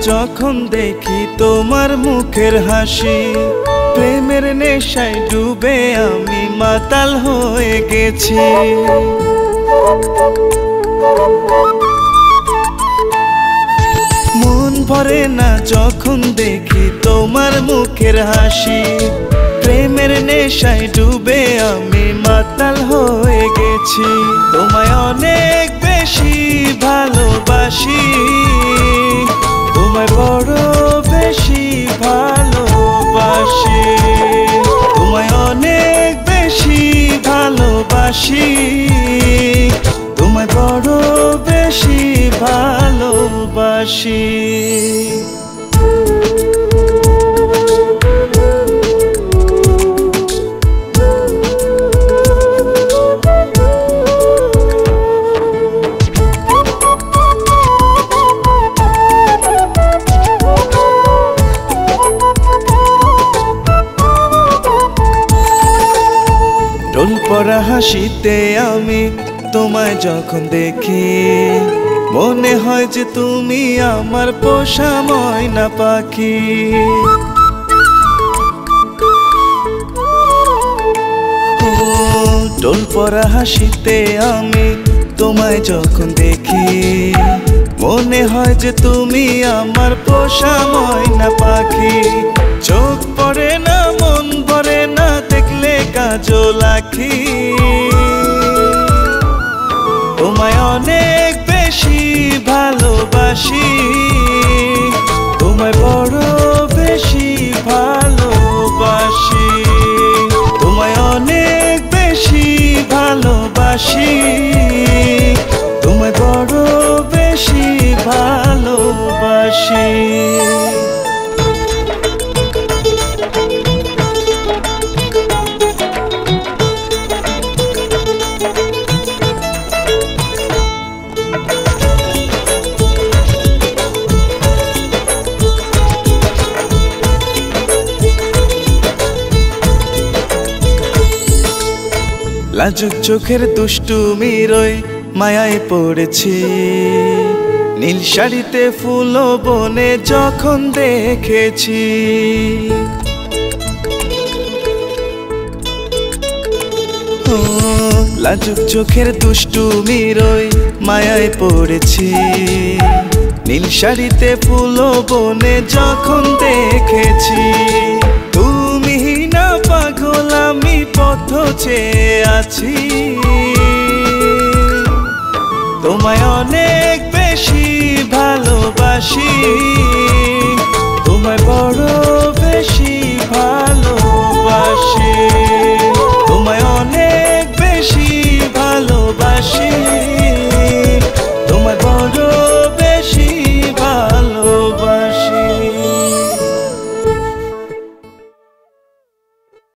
যখন দেখি তোমার মুখের হাসি, প্রেমের নেশায় ডুবে আমি মাতাল হয়ে গেছি। মন ভরে না যখন দেখি তোমার মুখের হাসি, প্রেমের নেশায় ডুবে আমি মাতাল হয়ে গেছি। তোমায় অনেক বেশি ভালোবাসি, তোমায় বড় বেশি ভালোবাসি, তোমায় অনেক বেশি ভালোবাসি, তোমায় বড় বেশি ভালোবাসি। ঢোল পরা হাসিতে আমি তোমায় যখন দেখি, মনে হয় যে তুমি আমার পোষা ময়না পাখি। ঢোল পরা হাসিতে আমি তোমায় যখন দেখি, মনে হয় যে তুমি আমার পোষা ময়না পাখি। চোখ পড়ে না মন ভরে না দেখলে কাজল আঁখি, তোমায় অনেক বেশি ভালোবাসি, তোমায় বড় বেশি ভালোবাসি, তোমায় অনেক বেশি ভালোবাসি, তোমায় বড় বেশি ভালোবাসি। লাজুক চোখের দুষ্টুমির ওই মায়ায় পড়েছি, নীল শাড়িতে ফুল বনে যখন দেখেছি। লাজুক চোখের দুষ্টুমির ওই মায়ায় পড়েছি, নীল শাড়িতে ফুল বনে যখন দেখেছি। তুমি না পাগল আমি পথ চেয়ে আছি, তোমায় অনেক বেশি ভালোবাসি,